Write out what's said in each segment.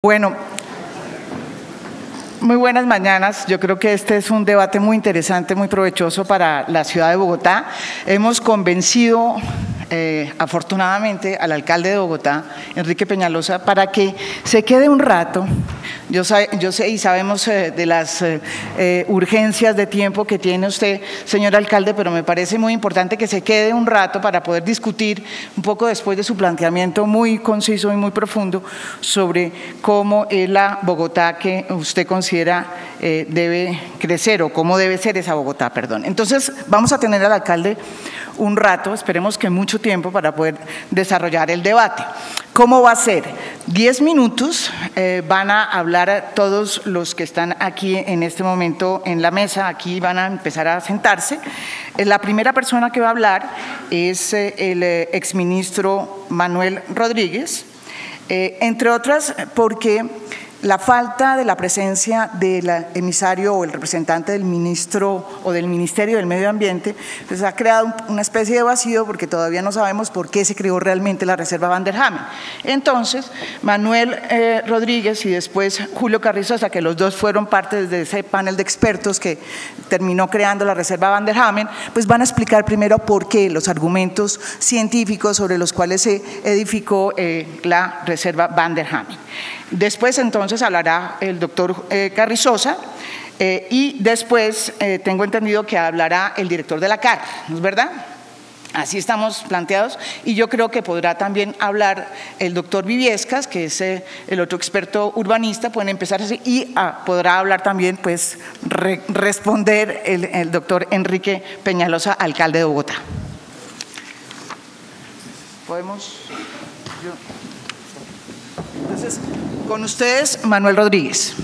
Bueno, muy buenas mañanas. Yo creo que este es un debate muy interesante, muy provechoso para la ciudad de Bogotá. Hemos convencido afortunadamente al alcalde de Bogotá, Enrique Peñalosa, para que se quede un rato. Yo sé y sabemos de las urgencias de tiempo que tiene usted, señor alcalde, pero me parece muy importante que se quede un rato para poder discutir un poco después de su planteamiento muy conciso y muy profundo sobre cómo es la Bogotá que usted considera debe crecer o cómo debe ser esa Bogotá, perdón. Entonces vamos a tener al alcalde un rato, esperemos que mucho tiempo, para poder desarrollar el debate. ¿Cómo va a ser? 10 minutos, van a hablar todos los que están aquí en este momento en la mesa, aquí van a empezar a sentarse. La primera persona que va a hablar es el exministro Manuel Rodríguez, entre otras porque la falta de la presencia del emisario o el representante del ministro o del Ministerio del Medio Ambiente pues ha creado una especie de vacío, porque todavía no sabemos por qué se creó realmente la Reserva Van der Hamen. Entonces, Manuel Rodríguez y después Julio Carrizosa, que los dos fueron parte de ese panel de expertos que terminó creando la Reserva Van der Hamen, pues van a explicar primero por qué, los argumentos científicos sobre los cuales se edificó la Reserva Van der Hamen. Después entonces hablará el doctor Carrizosa y después tengo entendido que hablará el director de la CAR, ¿no es verdad? Así estamos planteados, y yo creo que podrá también hablar el doctor Viviescas, que es el otro experto urbanista, pueden empezar así, y podrá hablar también, pues, responder el doctor Enrique Peñalosa, alcalde de Bogotá. ¿Podemos? Entonces, con ustedes, Manuel Rodríguez.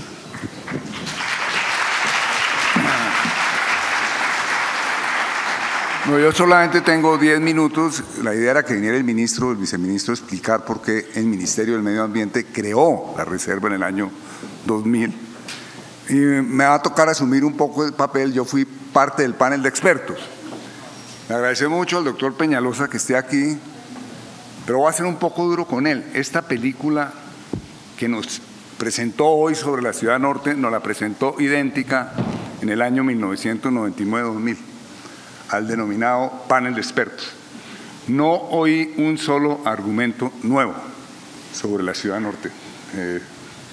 No, yo solamente tengo 10 minutos. La idea era que viniera el ministro, el viceministro, a explicar por qué el Ministerio del Medio Ambiente creó la reserva en el año 2000. Y me va a tocar asumir un poco el papel. Yo fui parte del panel de expertos. Le agradezco mucho al doctor Peñalosa que esté aquí, pero voy a ser un poco duro con él. Esta película que nos presentó hoy sobre la Ciudad Norte, nos la presentó idéntica en el año 1999-2000, al denominado panel de expertos. No oí un solo argumento nuevo sobre la Ciudad Norte,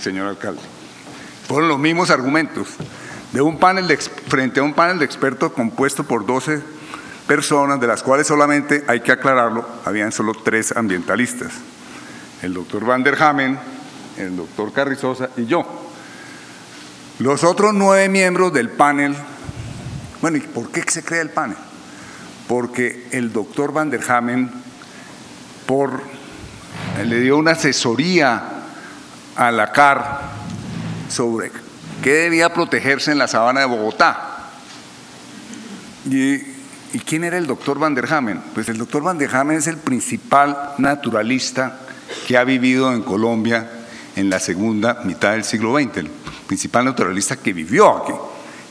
señor alcalde. Fueron los mismos argumentos de un panel frente a un panel de expertos compuesto por 12 personas, de las cuales solamente, hay que aclararlo, habían solo 3 ambientalistas: el doctor Van der Hamen, el doctor Carrizosa y yo. Los otros 9 miembros del panel. Bueno, ¿y por qué se crea el panel? Porque el doctor Van der Hamen le dio una asesoría a la CAR sobre qué debía protegerse en la sabana de Bogotá. ¿Y quién era el doctor Van der Hamen? Pues el doctor Van der Hamen es el principal naturalista que ha vivido en Colombia en la segunda mitad del siglo XX, el principal naturalista que vivió aquí,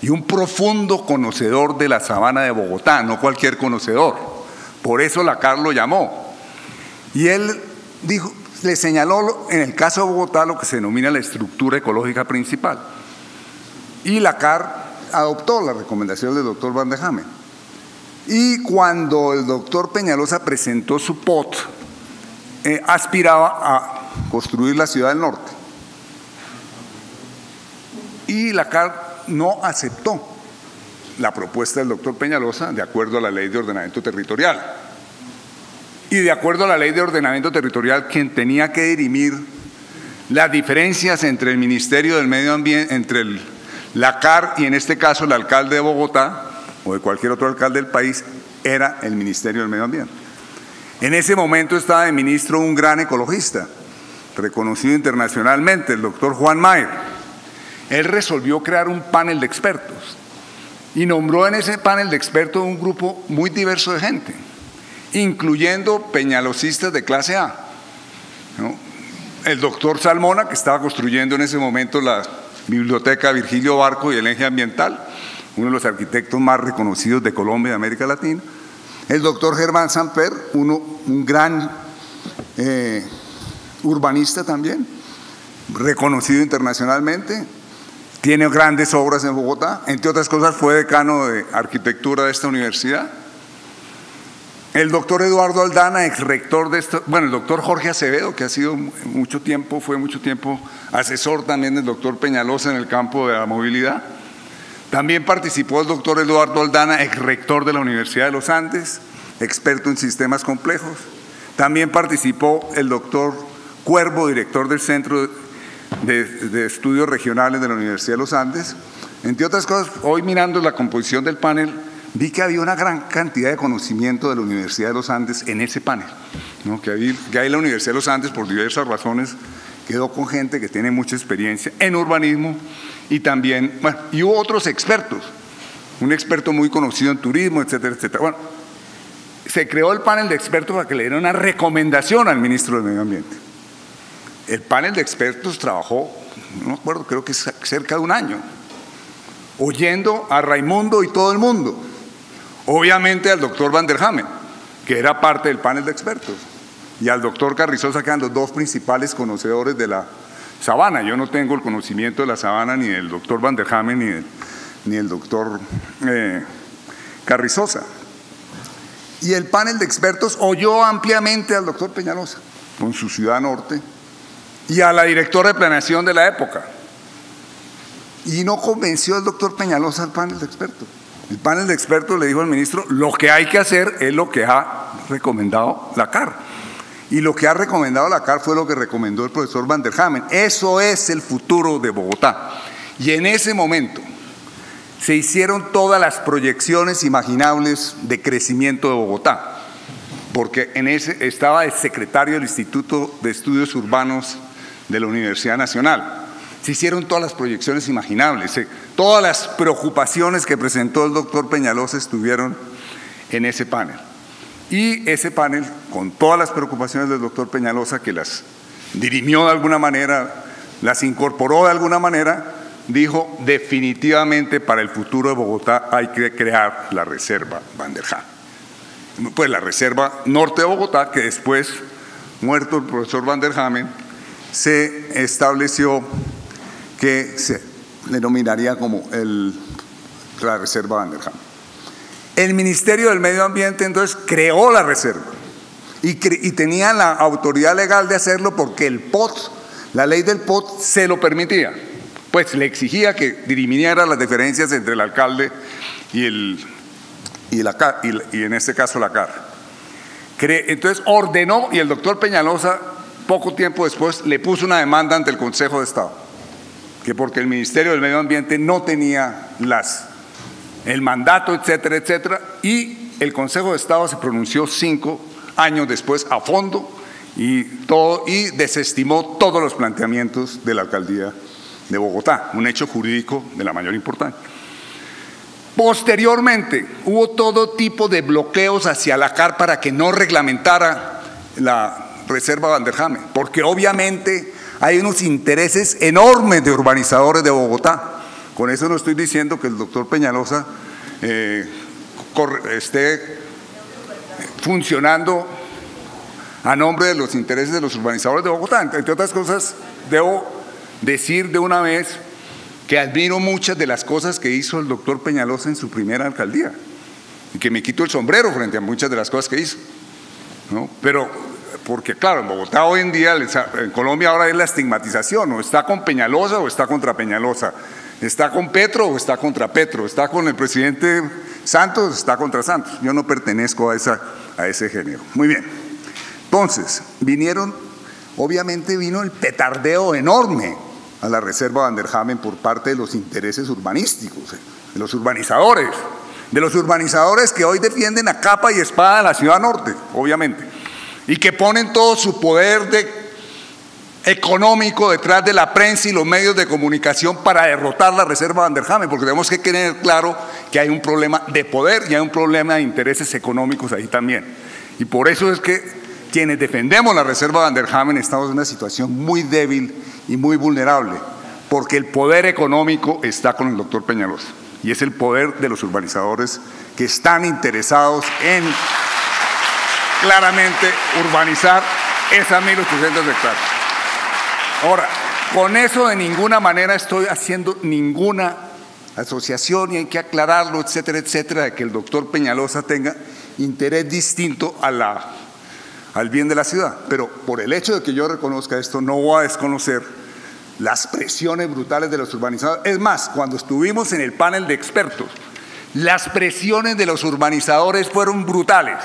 y un profundo conocedor de la sabana de Bogotá, no cualquier conocedor. Por eso la CAR lo llamó. Y él dijo, le señaló en el caso de Bogotá lo que se denomina la estructura ecológica principal. Y la CAR adoptó la recomendación del doctor Van der Hamen. Y cuando el doctor Peñalosa presentó su POT, aspiraba a construir la ciudad del norte. Y la CAR no aceptó la propuesta del doctor Peñalosa de acuerdo a la Ley de Ordenamiento Territorial. Y de acuerdo a la Ley de Ordenamiento Territorial, quien tenía que dirimir las diferencias entre el Ministerio del Medio Ambiente, entre la CAR y en este caso el alcalde de Bogotá o de cualquier otro alcalde del país, era el Ministerio del Medio Ambiente. En ese momento estaba de ministro un gran ecologista, reconocido internacionalmente, el doctor Juan Mayer. Él resolvió crear un panel de expertos y nombró en ese panel de expertos un grupo muy diverso de gente, incluyendo peñalosistas de clase A, ¿no? El doctor Salmona, que estaba construyendo en ese momento la biblioteca Virgilio Barco y el eje ambiental, uno de los arquitectos más reconocidos de Colombia y de América Latina. El doctor Germán Samper, un gran urbanista también, reconocido internacionalmente, tiene grandes obras en Bogotá, entre otras cosas fue decano de arquitectura de esta universidad. El doctor Eduardo Aldana, ex rector de esto, bueno, el doctor Jorge Acevedo, que ha sido fue mucho tiempo asesor también del doctor Peñalosa en el campo de la movilidad. También participó el doctor Eduardo Aldana, ex rector de la Universidad de los Andes, experto en sistemas complejos. También participó el doctor Cuervo, director del Centro de Estudios Regionales de la Universidad de los Andes. Entre otras cosas, hoy mirando la composición del panel, vi que había una gran cantidad de conocimiento de la Universidad de los Andes en ese panel, ¿no? que ahí la Universidad de los Andes, por diversas razones, quedó con gente que tiene mucha experiencia en urbanismo y también, bueno, y hubo otros expertos, un experto muy conocido en turismo, etcétera, etcétera. Bueno, se creó el panel de expertos para que le diera una recomendación al ministro del Medio Ambiente. El panel de expertos trabajó, no me acuerdo, creo que cerca de un año, oyendo a Raimundo y todo el mundo. Obviamente al doctor Van der Hamen, que era parte del panel de expertos, y al doctor Carrizosa, que eran los dos principales conocedores de la sabana. Yo no tengo el conocimiento de la sabana ni del doctor Van der Hamen ni del doctor Carrizosa. Y el panel de expertos oyó ampliamente al doctor Peñalosa, con su Ciudad Norte, y a la directora de planeación de la época. Y no convenció al doctor Peñalosa al panel de expertos. El panel de expertos le dijo al ministro, lo que hay que hacer es lo que ha recomendado la CAR. Y lo que ha recomendado la CAR fue lo que recomendó el profesor Van der Hamen. Eso es el futuro de Bogotá. Y en ese momento se hicieron todas las proyecciones imaginables de crecimiento de Bogotá, porque en ese estaba el secretario del Instituto de Estudios Urbanos de la Universidad Nacional. Se hicieron todas las proyecciones imaginables, todas las preocupaciones que presentó el doctor Peñalosa estuvieron en ese panel. Y ese panel, con todas las preocupaciones del doctor Peñalosa, que las dirimió de alguna manera, las incorporó de alguna manera, dijo definitivamente para el futuro de Bogotá hay que crear la reserva Van der Hamen. Pues la reserva norte de Bogotá, que después, muerto el profesor Van der Hamen, se estableció que se denominaría como la reserva Van der Hamen. El Ministerio del Medio Ambiente entonces creó la reserva y tenía la autoridad legal de hacerlo porque el POT, la ley del POT se lo permitía, pues le exigía que dirimiera las diferencias entre el alcalde y en este caso la CAR. Entonces ordenó, y el doctor Peñalosa poco tiempo después le puso una demanda ante el Consejo de Estado, que porque el Ministerio del Medio Ambiente no tenía el mandato, etcétera, etcétera, y el Consejo de Estado se pronunció 5 años después a fondo y desestimó todos los planteamientos de la alcaldía de Bogotá, un hecho jurídico de la mayor importancia. Posteriormente hubo todo tipo de bloqueos hacia la CAR para que no reglamentara la reserva Van der Hamen, porque obviamente hay unos intereses enormes de urbanizadores de Bogotá. Con eso no estoy diciendo que el doctor Peñalosa esté funcionando a nombre de los intereses de los urbanizadores de Bogotá. Entre otras cosas, debo decir de una vez que admiro muchas de las cosas que hizo el doctor Peñalosa en su primera alcaldía y que me quito el sombrero frente a muchas de las cosas que hizo, ¿no? Pero porque claro, en Bogotá hoy en día, en Colombia ahora es la estigmatización, o está con Peñalosa o está contra Peñalosa, está con Petro o está contra Petro, está con el presidente Santos o está contra Santos. Yo no pertenezco a ese género. Muy bien, entonces obviamente vino el petardeo enorme a la reserva Van der Hamen por parte de los intereses urbanísticos, de los urbanizadores que hoy defienden a capa y espada la Ciudad Norte, obviamente, y que ponen todo su poder económico detrás de la prensa y los medios de comunicación para derrotar la reserva Van der Hamen, porque tenemos que tener claro que hay un problema de poder y hay un problema de intereses económicos ahí también. Y por eso es que quienes defendemos la reserva Van der Hamen estamos en una situación muy débil y muy vulnerable, porque el poder económico está con el doctor Peñalosa y es el poder de los urbanizadores que están interesados en claramente urbanizar esas 1.800 hectáreas. Ahora, Con eso de ninguna manera estoy haciendo ninguna asociación y hay que aclararlo, etcétera, etcétera, de que el doctor Peñalosa tenga interés distinto al bien de la ciudad. Pero por el hecho de que yo reconozca esto, no voy a desconocer las presiones brutales de los urbanizadores. Es más, cuando estuvimos en el panel de expertos, las presiones de los urbanizadores fueron brutales.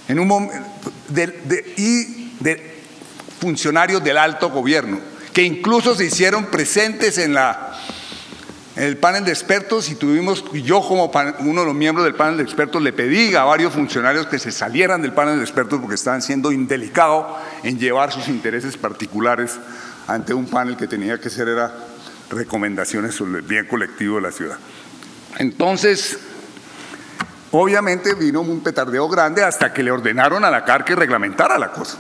En un momento de funcionarios del alto gobierno, que incluso se hicieron presentes en el panel de expertos, y yo como uno de los miembros del panel de expertos le pedí a varios funcionarios que se salieran del panel de expertos porque estaban siendo indelicados en llevar sus intereses particulares ante un panel que tenía que ser recomendaciones sobre el bien colectivo de la ciudad. Entonces, obviamente vino un petardeo grande hasta que le ordenaron a la CAR que reglamentara la cosa.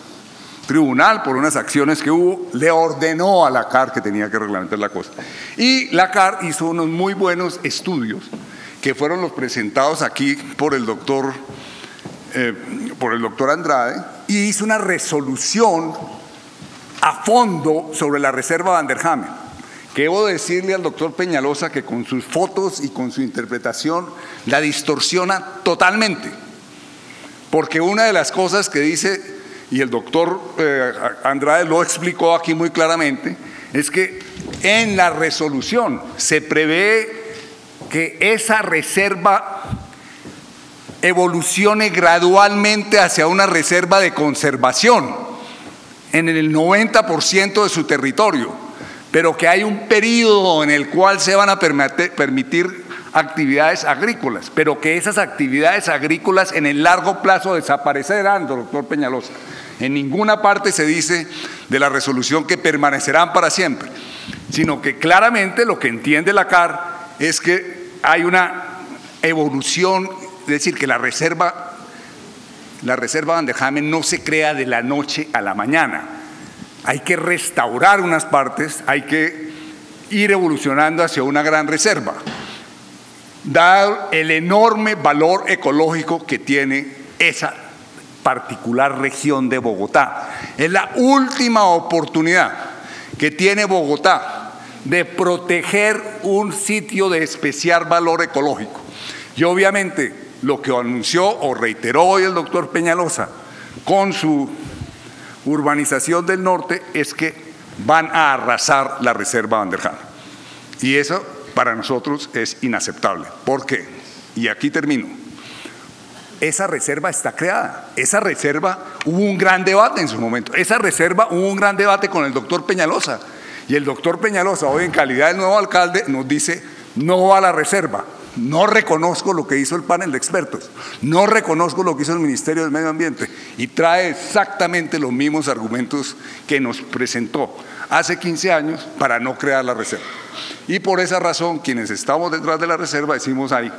Tribunal, por unas acciones que hubo, le ordenó a la CAR que tenía que reglamentar la cosa. Y la CAR hizo unos muy buenos estudios que fueron los presentados aquí por el doctor Andrade, y hizo una resolución a fondo sobre la reserva Van der Hamen, que debo decirle al doctor Peñalosa que con sus fotos y con su interpretación la distorsiona totalmente, porque una de las cosas que dice, y el doctor Andrade lo explicó aquí muy claramente, es que en la resolución se prevé que esa reserva evolucione gradualmente hacia una reserva de conservación en el 90% de su territorio, pero que hay un periodo en el cual se van a permitir actividades agrícolas, pero que esas actividades agrícolas en el largo plazo desaparecerán, doctor Peñalosa. En ninguna parte se dice de la resolución que permanecerán para siempre, sino que claramente lo que entiende la CAR es que hay una evolución, es decir, que la reserva Van der Hamen no se crea de la noche a la mañana. Hay que restaurar unas partes, hay que ir evolucionando hacia una gran reserva, dado el enorme valor ecológico que tiene esa particular región de Bogotá. Es la última oportunidad que tiene Bogotá de proteger un sitio de especial valor ecológico. Y obviamente lo que anunció o reiteró hoy el doctor Peñalosa con su urbanización del norte es que van a arrasar la reserva Van der Hamen. Y eso para nosotros es inaceptable. ¿Por qué? Y aquí termino. Esa reserva está creada. Esa reserva hubo un gran debate en su momento. Esa reserva hubo un gran debate con el doctor Peñalosa. Y el doctor Peñalosa, hoy en calidad de nuevo alcalde, nos dice: no va a la reserva. No reconozco lo que hizo el panel de expertos. No reconozco lo que hizo el Ministerio del Medio Ambiente. Y trae exactamente los mismos argumentos que nos presentó hace 15 años para no crear la reserva. Y por esa razón, quienes estamos detrás de la reserva decimos: hay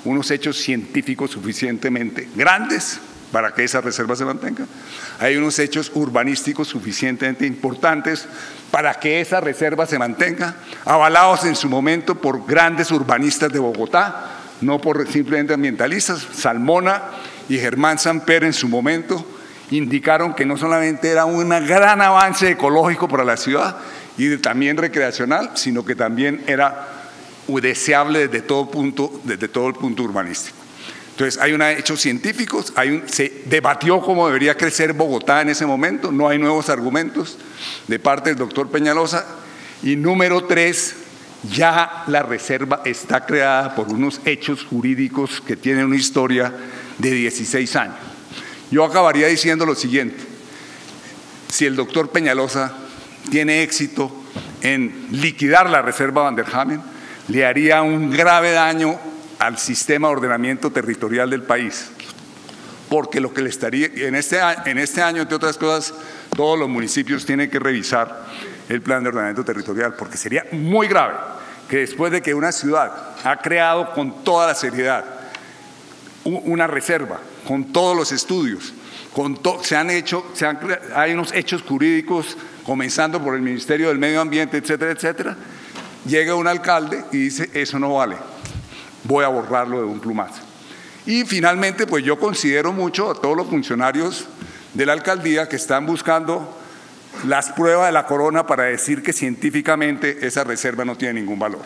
unos hechos científicos suficientemente grandes para que esa reserva se mantenga. Hay unos hechos urbanísticos suficientemente importantes para que esa reserva se mantenga, avalados en su momento por grandes urbanistas de Bogotá, no por simplemente ambientalistas. Salmona y Germán Samper en su momento indicaron que no solamente era un gran avance ecológico para la ciudad y también recreacional, sino que también era deseable desde todo el punto urbanístico. Entonces hay hechos científicos, se debatió cómo debería crecer Bogotá en ese momento, no hay nuevos argumentos de parte del doctor Peñalosa. Y número 3, ya la reserva está creada por unos hechos jurídicos que tienen una historia de 16 años. Yo acabaría diciendo lo siguiente: si el doctor Peñalosa tiene éxito en liquidar la reserva Van der Hamen, le haría un grave daño al sistema de ordenamiento territorial del país, porque lo que le estaría, en este año, entre otras cosas, todos los municipios tienen que revisar el plan de ordenamiento territorial, porque sería muy grave que después de que una ciudad ha creado con toda la seriedad una reserva, con todos los estudios, hay unos hechos jurídicos, comenzando por el Ministerio del Medio Ambiente, etcétera, etcétera, llega un alcalde y dice: eso no vale, voy a borrarlo de un plumazo. Y finalmente, pues yo considero mucho a todos los funcionarios de la alcaldía que están buscando las pruebas de la corona para decir que científicamente esa reserva no tiene ningún valor.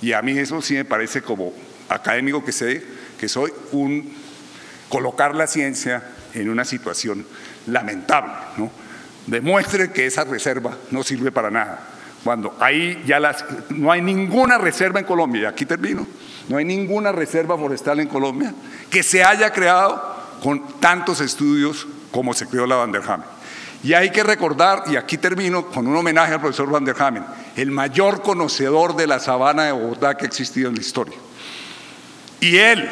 Y a mí eso sí me parece, como académico que soy, colocar la ciencia en una situación lamentable, ¿no? Demuestre que esa reserva no sirve para nada, cuando ahí ya no hay ninguna reserva en Colombia, y aquí termino, no hay ninguna reserva forestal en Colombia que se haya creado con tantos estudios como se creó la Van der Hamen. Y hay que recordar, y aquí termino con un homenaje al profesor Van der Hamen, el mayor conocedor de la sabana de Bogotá que ha existido en la historia. Y él,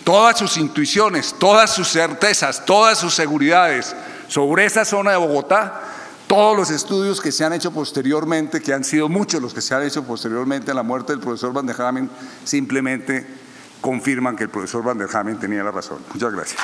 todas sus intuiciones, todas sus certezas, todas sus seguridades sobre esa zona de Bogotá, todos los estudios que se han hecho posteriormente, que han sido muchos los que se han hecho posteriormente a la muerte del profesor Van der Hamen, simplemente confirman que el profesor Van der Hamen tenía la razón. Muchas gracias.